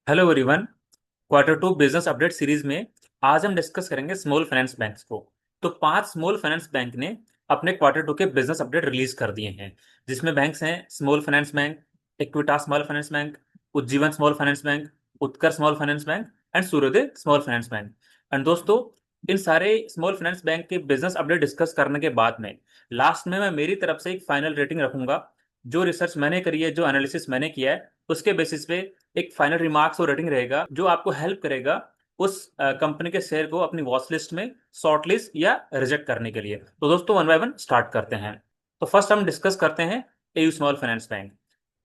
Hello everyone. Q2 business update series में आज हम डिस्कस करेंगे स्मॉल फाइनेंस बैंक्स को। तो 5 स्मॉल फाइनेंस बैंक ने अपने Q2 के बिजनेस अपडेट रिलीज कर दिए हैं, जिसमें बैंक्स हैं small finance bank, Equitas small finance bank, Ujjivan small finance bank, Utkarsh small finance bank and Suryoday small finance bank. And दोस्तों, इन सारे स्मॉल फाइनेंस बैंक के बिजनेस अपडेट डिस्कस करने के बाद में लास्ट में मैं मेरी तरफ से एक फाइनल रेटिंग रखूंगा। जो रिसर्च मैंने करी है, जो एनालिसिस मैंने किया है, उसके बेसिस पे एक फाइनल रिमार्क्स और रेटिंग रहेगा जो आपको हेल्प करेगा उस कंपनी के शेयर को अपनी वॉच लिस्ट में शॉर्ट लिस्ट या रिजेक्ट करने के लिए। तो दोस्तों, वन बाय वन स्टार्ट करते हैं। तो फर्स्ट हम डिस्कस करते हैं एयू स्मॉल फाइनेंस बैंक।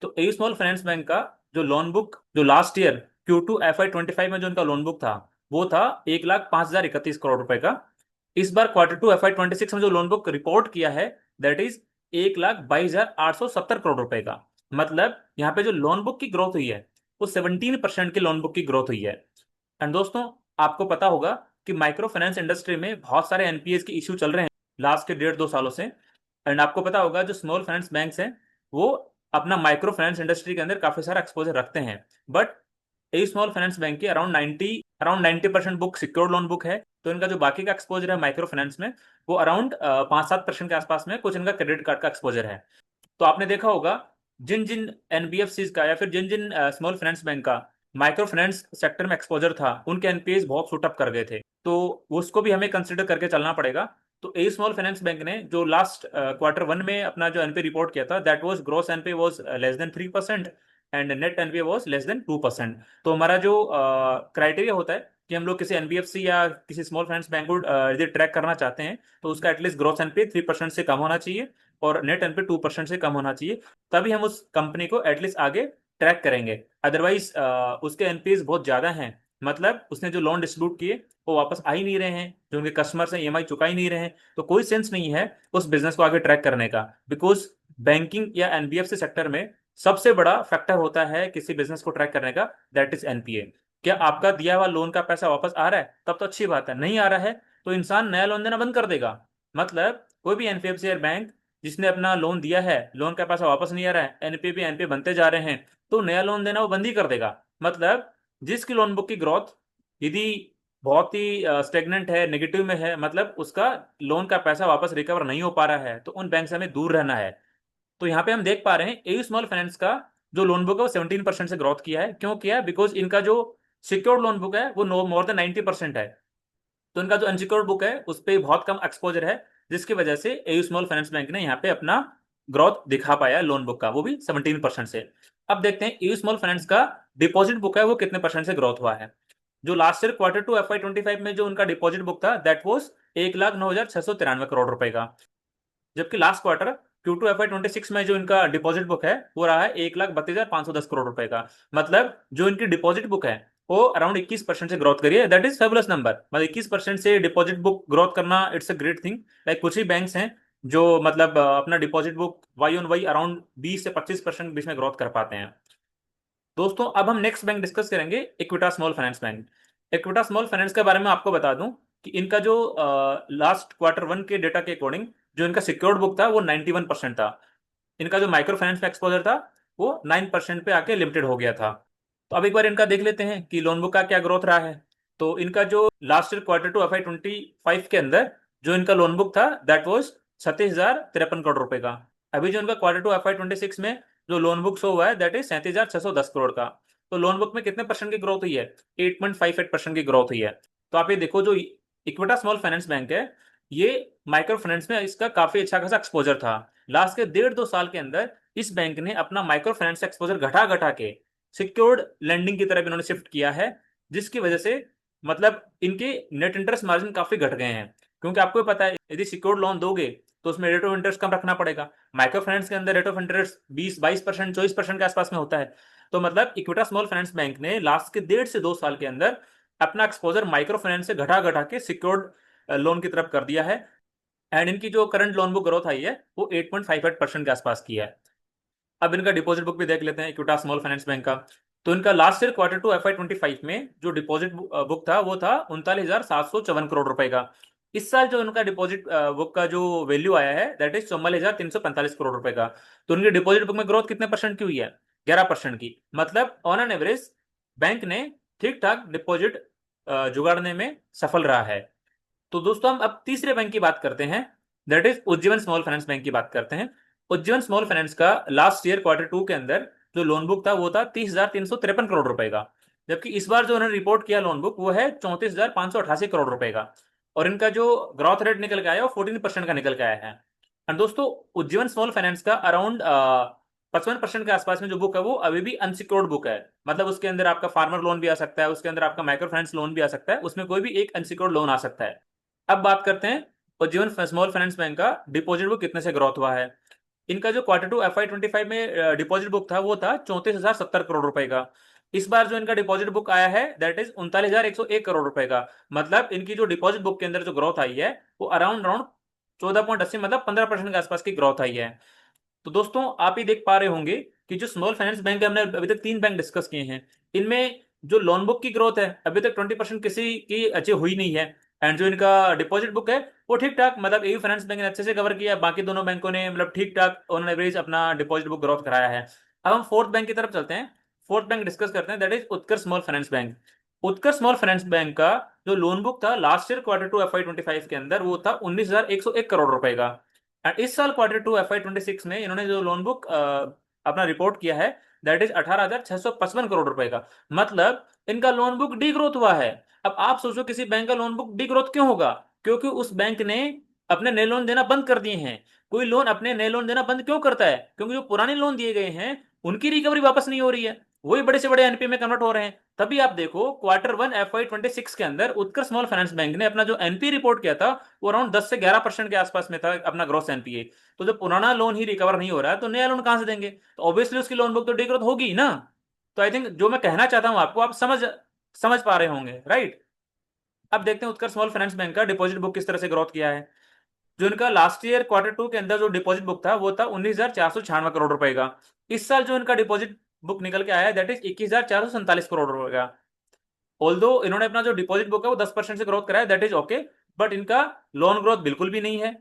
तो एयू स्मॉल फाइनेंस बैंक का जो लोन बुक जो लास्ट ईयर Q2 FY25 में जो उनका लोन बुक था, वो था 1,05,031 करोड़ रुपए का। इस बार Q2 FY26 में जो लोन बुक रिपोर्ट किया है, दैट इज 1,22,870 करोड़ रुपए का। मतलब यहाँ पे जो लोन बुक की ग्रोथ हुई है, वो 17% की लोन बुक की ग्रोथ हुई है। एंड दोस्तों, आपको पता होगा कि माइक्रो फाइनेंस इंडस्ट्री में बहुत सारे एनपीएस के इश्यू चल रहे हैं लास्ट के 1.5-2 सालों से। एंड आपको पता होगा जो स्मॉल फाइनेंस बैंक्स हैं, वो अपना माइक्रो फाइनेंस इंडस्ट्री के अंदर काफी सारा एक्सपोजर रखते हैं। But a small finance bank की around 90% book secured loan book है। तो इनका जो बाकी का एक्सपोजर है माइक्रो फाइनेंस में, वो अराउंड 5-7% के आसपास में कुछ इनका क्रेडिट कार्ड का एक्सपोजर है। तो आपने देखा होगा जिन जिन एनबीएफसीज का या फिर जिन जिन स्मॉल फाइनेंस बैंक का माइक्रो फाइनेंस सेक्टर में एक्सपोजर था, उनके एनपीएस बहुत शूट अप कर गए थे। तो उसको भी हमें कंसिडर करके चलना पड़ेगा। तो ए स्मॉल फाइनेंस बैंक ने जो लास्ट Q1 में अपना जो एनपीए रिपोर्ट किया था, that was gross NPA was less than 3% and net NPA was less than 2%। तो हमारा जो क्राइटेरिया होता है कि हम लोग किसी एनबीएफसी या किसी स्मॉल फाइनेंस बैंक को यदि ट्रैक करना चाहते हैं, तो उसका एटलीस्ट ग्रोस एनपीए 3% से कम होना चाहिए और नेट एनपीए 2% से कम होना चाहिए। तभी हम उस कंपनी को एटलीस्ट आगे ट्रैक करेंगे। अदरवाइज उसके एनपीएस बहुत ज्यादा हैं, मतलब उसने जो लोन डिस्ट्रीब्यूट किए वो वापस आ ही नहीं रहे हैं, जो उनके कस्टमर्स हैं ईएमआई चुका ही नहीं रहे हैं, तो कोई सेंस नहीं है उस बिजनेस को आगे ट्रैक करने का। बिकॉज बैंकिंग या एनबीएफसी सेक्टर में सबसे बड़ा फैक्टर होता है किसी बिजनेस को ट्रैक करने का, दैट इज एनपीए। क्या आपका दिया हुआ लोन का पैसा वापस आ रहा है, तब तो अच्छी बात है। नहीं आ रहा है तो इंसान नया लोन देना बंद कर देगा। मतलब कोई भी एनबीएफसी या बैंक जिसने अपना लोन दिया है, लोन का पैसा वापस नहीं आ रहा है, एनपीए भी एनपीए बनते जा रहे हैं, तो नया लोन देना वो बंद ही कर देगा। मतलब जिसकी लोन बुक की ग्रोथ यदि बहुत ही स्टेगनेंट है, नेगेटिव में है, मतलब उसका लोन का पैसा वापस रिकवर नहीं हो पा रहा है, तो उन बैंक से हमें दूर रहना है। तो यहाँ पे हम देख पा रहे हैं एयू स्मॉल फाइनेंस का जो लोन बुक है वो 17% से ग्रोथ किया है। क्यों किया है? बिकॉज इनका जो सिक्योर्ड लोन बुक है वो नो मोर देन 90% है। तो इनका जो अनसिक्योर्ड बुक है उस पर बहुत कम एक्सपोजर है, जिसकी वजह से एयू स्मॉल फाइनेंस बैंक ने यहाँ पे अपना ग्रोथ दिखा पाया लोन बुक का, वो भी 17% से। अब देखते हैं एयू स्मॉल फाइनेंस का डिपॉजिट बुक है वो कितने परसेंट से ग्रोथ हुआ है। जो लास्ट ईयर Q2 FY25 में जो उनका डिपॉजिट बुक था, दैट वॉज 1,09,693 करोड़ रुपए का। जबकि लास्ट क्वार्टर Q2 FY26 में जो इनका डिपॉजिट बुक है वो रहा है 1,32,510 करोड़ रुपए का। मतलब जो इनकी डिपॉजिट बुक है वो अराउंड 21% से ग्रोथ करी है। That is fabulous number. मतलब 21% से डिपॉजिट बुक ग्रोथ करना, it's a great thing. Like कुछ ही बैंक्स हैं जो मतलब अपना deposit book Y on Y around 20 से 25% बीच में ग्रोथ कर पाते हैं। दोस्तों, अब हम नेक्स्ट बैंक डिस्कस करेंगे, इक्विटा small finance bank. Equitas small finance के बारे में आपको बता दूं कि इनका जो लास्ट Q1 के डेटा के अकॉर्डिंग जो इनका सिक्योर्ड बुक था वो 91% था। इनका जो माइक्रो फाइनेंस का एक्सपोजर था वो 9% पे आके लिमिटेड हो गया था। तो अब एक बार इनका देख लेते हैं कि लोन बुक का क्या ग्रोथ रहा है। तो इनका जो लास्ट ईयर Q2 FY25 के अंदर जो इनका लोन बुक था, दैट वॉज 37,053 करोड़ रुपए का। अभी जो इनका Q2 FY26 में जो लोन बुक शो हुआ है, दैट इज 37,610 करोड़ का। तो लोन बुक में कितने परसेंट की ग्रोथ हुई है? 8.58% की ग्रोथ हुई है। तो आप ये देखो, जो इक्विटा स्मॉल फाइनेंस बैंक है, ये माइक्रो फाइनेंस में इसका काफी अच्छा खासा एक्सपोजर था। लास्ट के 1.5-2 साल के अंदर इस बैंक ने अपना माइक्रो फाइनेंस एक्सपोजर घटा घटा के सिक्योर्ड लेंडिंग की तरफ इन्होंने शिफ्ट किया है, जिसकी वजह से मतलब इनके नेट इंटरेस्ट मार्जिन काफी घट गए हैं। क्योंकि आपको पता है यदि सिक्योर्ड लोन दोगे तो उसमें रेट ऑफ इंटरेस्ट कम रखना पड़ेगा। माइक्रो फाइनेंस के अंदर रेट ऑफ इंटरेस्ट 20-22%, 24% के आसपास में होता है। तो मतलब इक्विटा स्मॉल फाइनेंस बैंक ने लास्ट के 1.5 से 2 साल के अंदर अपना एक्सपोजर माइक्रो फाइनेंस से घटा घटा के सिक्योर्ड लोन की तरफ कर दिया है। एंड इनकी जो करंट लोन बुक ग्रोथ आई है वो 8.58% के आसपास की है। अब इनका डिपॉजिट बुक भी देख लेते हैं इक्विटा स्मॉल फाइनेंस बैंक का। तो इनका लास्ट ईयर Q2 FY25 में जो डिपॉजिट बुक था वो था 39,754 करोड़ रुपए का। इस साल जो इनका डिपॉजिट बुक का जो वैल्यू आया है, दैट इज 44,345 करोड़ रुपए का। तो उनकी डिपॉजिट बुक में ग्रोथ कितने परसेंट की हुई है? 11% की। मतलब ऑन एन एवरेज बैंक ने ठीक ठाक डिपॉजिट जुगाड़ने में सफल रहा है। तो दोस्तों हम अब तीसरे बैंक की बात करते हैं, that is Ujjivan small finance bank की बात करते हैं। उज्जीवन स्मॉल फाइनेंस का लास्ट ईयर क्वार्टर 2 के अंदर जो लोन बुक था वो था 30,353 करोड़ रुपए का, जबकि इस बार जो उन्होंने रिपोर्ट किया लोन बुक वो है 34,588 करोड़ रुपए का। और इनका जो ग्रोथ रेट निकल के आया वो 14% का निकल के आया है। और दोस्तों उज्जीवन स्मॉल फाइनेंस का अराउंड 55% के आसपास में जो बुक है वो अभी भी अनसिक्योर्ड बुक है। मतलब उसके अंदर आपका फार्मर लोन भी आ सकता है, उसके अंदर आपका माइक्रो फाइनेंस लोन भी आ सकता है, उसमें कोई भी एक अनसिक्योर्ड लोन आ सकता है। अब बात करते हैं उज्जीवन स्मॉल फाइनेंस बैंक का डिपॉजिट बुक कितने से ग्रोथ हुआ है। इनका जो क्वार्टर 2 FY 25 में डिपॉजिट बुक था वो था 34,070 करोड़ रुपए का। इस बार जो इनका डिपॉजिट बुक आया है दैट इज 39,101 करोड़ रुपए का। मतलब इनकी जो डिपॉजिट बुक के अंदर जो ग्रोथ आई है वो अराउंड अराउंड 14.80 मतलब 15% के आसपास की ग्रोथ आई है। तो दोस्तों आप ही देख पा रहे होंगे कि जो स्मॉल फाइनेंस बैंक है, हमने अभी तक 3 बैंक डिस्कस किए हैं, इनमें जो लोन बुक की ग्रोथ है अभी तक 20% किसी की अचीव हुई नहीं है। एंड जो इनका डिपॉजिट बुक है वो ठीक ठाक, मतलब एयू फाइनेंस बैंक ने अच्छे से कवर किया, बाकी दोनों बैंकों ने मतलब ठीक ठाक ऑन एवरेज अपना डिपॉजिट बुक ग्रोथ कराया है। अब हम फोर्थ बैंक की तरफ चलते हैं, फोर्थ बैंक डिस्कस करते हैं, that is Utkarsh small finance bank. Utkarsh small finance bank का जो लोन बुक था लास्ट ईयर क्वार्टर 2 FY 25 के अंदर वो था 19,101 करोड़ रुपए का। एंड इस साल क्वार्टर 2 FY 26 में इन्होंने जो लोन बुक अपना रिपोर्ट किया है दैट इज 18,655 करोड़ रुपए का। मतलब इनका लोन बुक डी ग्रोथ हुआ है। अब आप सोचो किसी बैंक का लोन बुक डी ग्रोथ क्यों होगा? क्योंकि उस बैंक ने अपने नए लोन देना बंद कर दिए हैं। कोई लोन अपने नए लोन देना बंद क्यों करता है? क्योंकि जो पुराने लोन दिए गए हैं उनकी रिकवरी वापस नहीं हो रही है, वही बड़े से बड़े एनपीए में कन्वर्ट हो रहे हैं। तभी आप देखो क्वार्टर 1 FY 26 के अंदर उत्कर्ष स्मॉल फाइनेंस बैंक ने अपना जो एनपीए रिपोर्ट किया था वो अराउंड 10 से 11% के आसपास में था अपना ग्रोस एनपीए। तो जब पुराना लोन ही रिकवर नहीं हो रहा है तो नया लोन कहां से देंगे? तो ऑब्वियसली उसकी लोन बुक तो डिग्रोथ होगी ही ना। तो आई थिंक जो मैं कहना चाहता हूं आपको आप समझ समझ पा रहे होंगे, राइट? अब देखते हैं उत्कर्ष स्मॉल फाइनेंस बैंक का डिपॉजिट बुक किस तरह से ग्रोथ किया है। जो इनका लास्ट ईयर क्वार्टर 2 के अंदर जो डिपॉजिट बुक था वो था 19,496 करोड़ रुपए का। इस साल जो इनका डिपॉजिट बुक निकल के आया है दैट इज 21,447 करोड़ रुपए का। ऑल्दो इन्होंने अपना जो डिपॉजिट बुक है वो 10% से ग्रोथ कराया दैट इज ओके, बट इनका लोन ग्रोथ बिल्कुल भी नहीं है।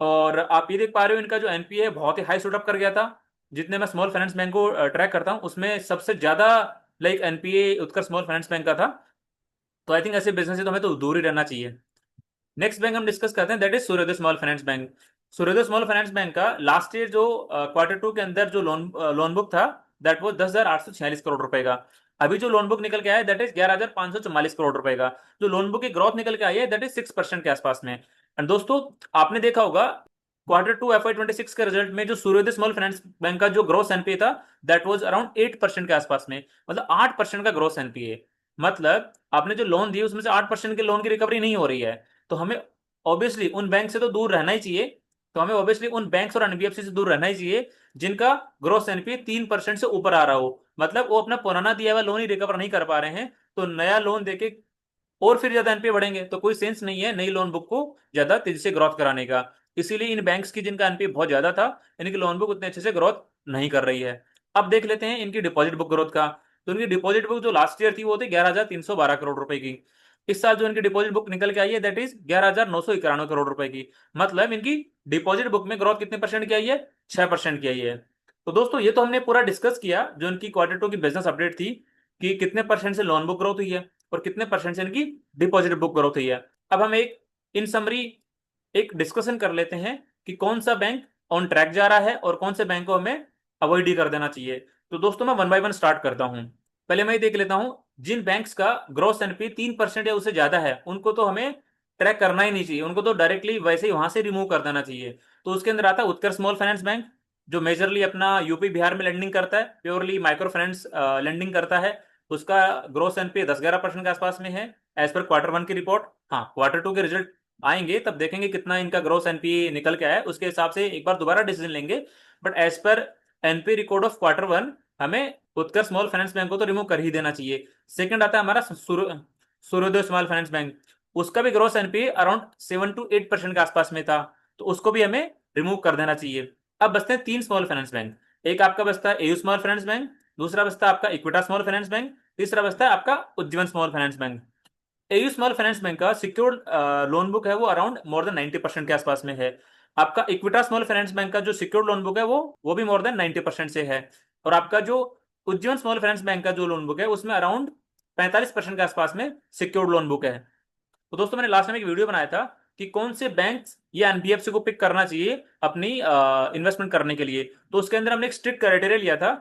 और आप ये देख पा रहे हो इनका जो एनपीए है बहुत ही हाई शूट अप कर गया था। जितने मैं स्मॉल फाइनेंस बैंक को ट्रैक करता हूँ उसमें सबसे ज्यादा लाइक एनपीए उत्कर्ष स्मॉल फाइनेंस बैंक का था। तो आई थिंक ऐसे बिजनेस से तो हमें तो दूर ही रहना चाहिए। नेक्स्ट बैंक हम डिस्कस करते हैं दैट इज सूर्योदय स्मॉल फाइनेंस बैंक। सूर्योदय स्मॉल फाइनेंस बैंक का लास्ट ईयर जो क्वार्टर 2 के अंदर जो लोन बुक था दैट वो 10,846 करोड़ रुपए का। अभी जो लोन बुक निकल के आया है दैट इज 11,544 करोड़ रुपए का। जो लोन बुक की ग्रोथ निकल के आई है दैट इज 6% के आसपास में। एंड दोस्तों आपने देखा होगा क्वार्टर 2 FY 26 के रिजल्ट में जो सूर्योदय स्मॉल फाइनेंस बैंक का जो ग्रोस एनपीए था दैट वाज अराउंड 8% के आसपास में, मतलब 8% का ग्रोस एनपीए। मतलब आपने जो लोन दिए उसमें से 8% के लोन की रिकवरी नहीं हो रही है। तो हमें ऑब्वियसली उन बैंक से तो दूर रहना ही चाहिए। तो हमें ऑब्वियसली उन बैंक्स और एनबीएफसी से दूर रहना ही चाहिए जिनका ग्रोस एनपीए 3% से ऊपर आ रहा हो। मतलब वो अपना पुराना दिया हुआ लोन ही रिकवर नहीं कर पा रहे हैं, तो नया लोन देके और फिर ज्यादा एनपीए बढ़ेंगे तो कोई सेंस नहीं है नई लोन बुक को ज्यादा तेजी से ग्रोथ कराने का। इसीलिए इन बैंक्स की जिनका एनपीए बहुत ज्यादा था इनकी लोन बुक उतने अच्छे से ग्रोथ नहीं कर रही है। अब देख लेते हैं इनकी डिपॉजिट बुक ग्रोथ का। तो इनकी डिपॉजिट बुक जो लास्ट ईयर थी वो थी 11,312 करोड़ रुपए की। इस साल जो इनकी डिपॉजिट बुक निकल के आई है दैट इज 11,991 करोड़ रुपए की। मतलब इनकी डिपॉजिट बुक में ग्रोथ कितने परसेंट की आई है? 6% की आई है। तो दोस्तों ये तो हमने पूरा डिस्कस किया जो इनकी क्वार्टर 2 की बिजनेस अपडेट थी कि कितने परसेंट से लोन बुक ग्रोथ हुई है और कितने परसेंट से इनकी डिपॉजिट बुक ग्रोथ हुई है। अब हम एक इन समरी एक डिस्कशन कर लेते हैं कि कौन सा बैंक ऑन ट्रैक जा रहा है और कौन से बैंक को हमें अवॉइड ही कर देना चाहिए। तो दोस्तों मैं 1 बाय 1 स्टार्ट करता हूं। पहले मैं ये देख लेता हूं जिन बैंक्स का ग्रोस एनपी 3% या उससे ज्यादा है उनको तो हमें ट्रैक करना ही नहीं चाहिए, उनको तो डायरेक्टली वैसे ही वहां से रिमूव कर देना चाहिए। तो उसके अंदर आता है उत्कर्ष स्मॉल फाइनेंस बैंक जो मेजरली अपना यूपी बिहार में लेंडिंग करता है, प्योरली माइक्रो फाइनेंस लेंडिंग करता है। उसका ग्रोस एनपी 10-11% के आसपास में है एज पर क्वार्टर 1 की रिपोर्ट। हाँ क्वार्टर 2 के रिजल्ट आएंगे तब देखेंगे कितना इनका ग्रोस एनपी निकल के आया, उसके हिसाब से एक बार दोबारा डिसीजन लेंगे। But as per NP record of quarter 1 हमें उत्कर्ष स्मॉल फाइनेंस बैंक को तो रिमूव कर ही देना चाहिए। सेकंड आता है हमारा सूर्योदय स्मॉल फाइनेंस बैंक। उसका भी ग्रोस एनपी अराउंड 7 to 8% के आसपास में था, तो उसको भी हमें रिमूव कर देना चाहिए। अब बचते हैं 3 स्मॉल फाइनेंस बैंक। एक आपका बचता है एयू स्मॉल फाइनेंस बैंक, दूसरा बचता है आपका इक्विटा स्मॉल फाइनेंस बैंक, तीसरा बचता है आपका Ujjivan small finance bank. AU small finance bank का सिक्योर्ड लोन बुक है वो अराउंड मोर देन 90% के आसपास में है। आपका इक्विटा स्मॉल फाइनेंस बैंक का जो सिक्योर्ड लोन बुक है वो भी मोर देन 90% से है। और आपका जो उज्जीवन स्मॉल फाइनेंस बैंक का जो लोन बुक है उसमें अराउंड 45% के आसपास में सिक्योर्ड लोन बुक है। तो दोस्तों मैंने लास्ट टाइम एक वीडियो बनाया था कि कौन से बैंक या एनबीएफसी को पिक करना चाहिए अपनी इन्वेस्टमेंट करने के लिए। तो उसके अंदर हमने एक स्ट्रिक्ट क्राइटेरिया लिया था,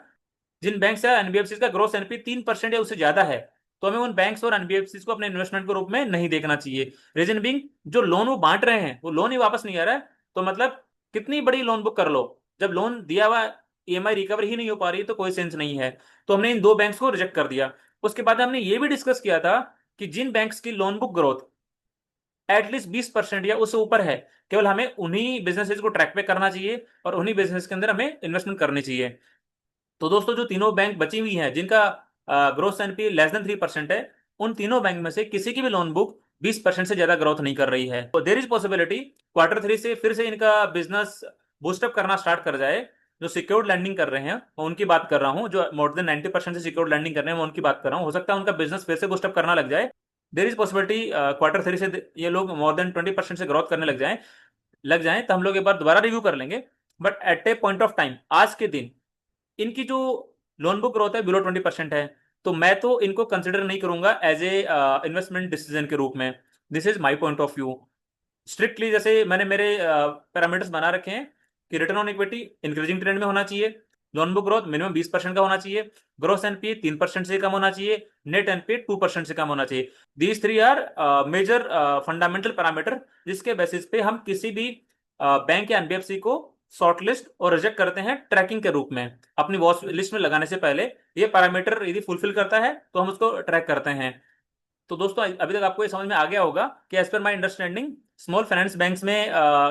जिन बैंक या एनबीएफसी का ग्रोस एनपी 3% या उससे ज्यादा है तो हमें उन बैंक्स और एनबीएफसी को अपने इन्वेस्टमेंट के रूप में नहीं देखना चाहिए। रीजन बीइंग, जो लोन वो बांट रहे हैं वो लोन ही वापस नहीं आ रहा है, तो मतलब कितनी बड़ी लोन बुक कर लो, जब लोन दिया हुआ ईएमआई रिकवर ही नहीं हो पा रही तो कोई सेंस नहीं है। तो हमने इन दो बैंक्स को रिजेक्ट कर दिया। उसके बाद हमने ये भी डिस्कस किया था कि जिन बैंक्स की लोन बुक ग्रोथ एटलीस्ट 20% या उससे ऊपर है, केवल हमें उन्हीं बिजनेसेस को ट्रैक पे करना चाहिए और उन्हीं बिजनेस के अंदर हमें इन्वेस्टमेंट करनी चाहिए। तो दोस्तों जो तीनों बैंक बची हुई हैं जिनका ग्रोथ एनपी लेस देन 3% है, उन तीनों बैंक में से किसी की भी लोन बुक 20% से ज्यादा ग्रोथ नहीं कर रही है। तो देर इज पॉसिबिलिटी Q3 से फिर से इनका बिजनेस बूस्टअप करना स्टार्ट कर जाए। जो सिक्योर्ड लैंडिंग कर रहे हैं मैं उनकी बात कर रहा हूँ, जो मोर देन 90% से सिक्योर्ड लैंडिंग कर रहे हैं मैं उनकी बात कर रहा हूँ। हो सकता है उनका बिजनेस फिर से बूस्टअप करना लग जाए। देर इज पॉसिबिलिटी Q3 से ये लोग मोर देन 20% से ग्रोथ करने लग जाएं तो हम लोग एक बार दोबारा रिव्यू कर लेंगे। But at A point of time, आज के दिन इनकी जो लोन बुक ग्रोथ है बिलो 20% है, तो मैं तो इनको कंसिडर नहीं करूंगा एज ए इन्वेस्टमेंट डिसीजन के रूप में। This is my point of view. Strictly जैसे मैंने मेरे पैरामीटर्स बना रखे हैं कि return on equity increasing trend में होना चाहिए, लोन बुक ग्रोथ मिनिमम 20% का होना चाहिए, ग्रोस एनपीए 3% से कम होना चाहिए, नेट एनपीए 2% से कम होना चाहिए। These three are major fundamental parameter जिसके बेसिस पे हम किसी भी बैंक या एनबीएफसी को शॉर्टलिस्ट और रिजेक्ट करते हैं ट्रैकिंग के रूप में। अपनी वॉच लिस्ट में लगाने से पहले ये पैरामीटर यदि फुलफिल करता है तो हम उसको ट्रैक करते हैं। तो दोस्तों अभी तक आपको ये समझ में आ गया होगा कि as per my understanding small finance banks में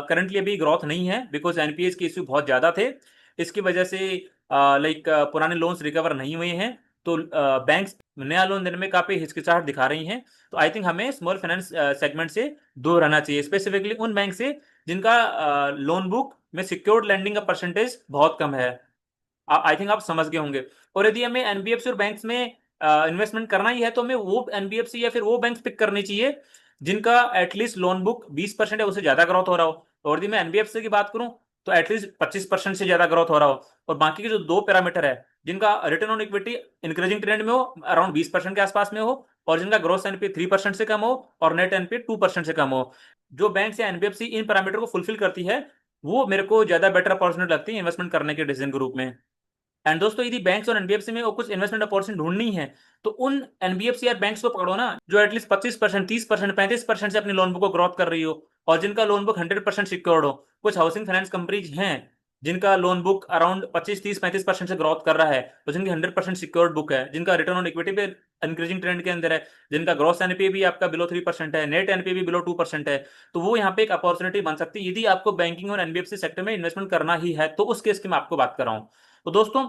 करंटली अभी ग्रोथ नहीं है, बिकॉज एनपीएस के इश्यू बहुत ज्यादा थे। इसकी वजह से लाइक पुराने लोन्स रिकवर नहीं हुए हैं, तो बैंक्स नया लोन देने में काफी हिचकिचाहट दिखा रही हैं। तो आई थिंक हमें स्मॉल फाइनेंस सेगमेंट से दूर रहना चाहिए, स्पेसिफिकली उन बैंक से जिनका लोन बुक में सिक्योर्ड लैंडिंग का परसेंटेज बहुत कम है। आई थिंक आप समझ गए होंगे। और यदि हमें एनबीएफसी और बैंक्स में इन्वेस्टमेंट करना ही है तो हमें वो एनबीएफसी या फिर वो बैंक पिक करनी चाहिए जिनका एटलीस्ट लोन बुक 20% है उससे ज्यादा ग्रोथ हो रहा हो। और यदि मैं एनबीएफसी की बात करूं तो एटलीस्ट 25% से ज्यादा ग्रोथ हो रहा हो। और बाकी के जो दो पैरामीटर है, जिनका return on equity increasing trend में हो अराउंड 20% के आसपास में हो, और जिनका ग्रोस एनपी 3% से कम हो और नेट एनपी 2% से कम हो, जो बैंक या एनबीएफसी इन पैरामीटर को फुलफिल करती है वो मेरे को ज्यादा बेटर अपॉर्चुनिटी लगती है इन्वेस्टमेंट करने के डिसीजन के रूप में। एंड दोस्तों यदि बैंक्स और एनबीएफसी में वो कुछ इन्वेस्टमेंट अपॉर्चुनिटी ढूंढनी है तो उन एनबीएफसी या बैंक्स को पकड़ो ना जो एटलीस्ट 25%, 30%, 35% से अपनी लोन बुक को ग्रोथ कर रही हो और जिनका लोन बुक 100% सिक्योर्ड हो। कुछ हाउसिंग फाइनेंस कंपनीज हैं जिनका लोन बुक अराउंड 25, 30, 35% से ग्रोथ कर रहा है, तो जिनकी 100% सिक्योर्ड बुक है, जिनका रिटर्न ऑन इक्विटी पे इंक्रीजिंग ट्रेंड के अंदर है, जिनका ग्रॉस एनपीए भी आपका बिलो 3% है, नेट एनपीए भी बिलो 2% है। तो वो यहाँ पे एक अपॉर्चुनिटी बन सकती है यदि आपको बैंकिंग और एनबीएफसी सेक्टर में इन्वेस्टमेंट करना ही है, तो उस केस की मैं आपको बात कर रहा हूँ। तो दोस्तों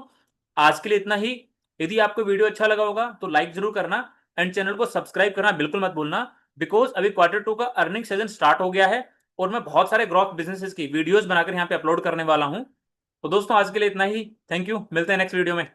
आज के लिए इतना ही। यदि आपको वीडियो अच्छा लगा होगा तो लाइक जरूर करना एंड चैनल को सब्सक्राइब करना बिल्कुल मत भूलना, बिकॉज अभी Q2 का अर्निंग सीजन स्टार्ट हो गया है और मैं बहुत सारे ग्रोथ बिजनेसेस की वीडियोस बनाकर यहाँ पे अपलोड करने वाला हूँ। तो दोस्तों आज के लिए इतना ही। थैंक यू, मिलते हैं नेक्स्ट वीडियो में।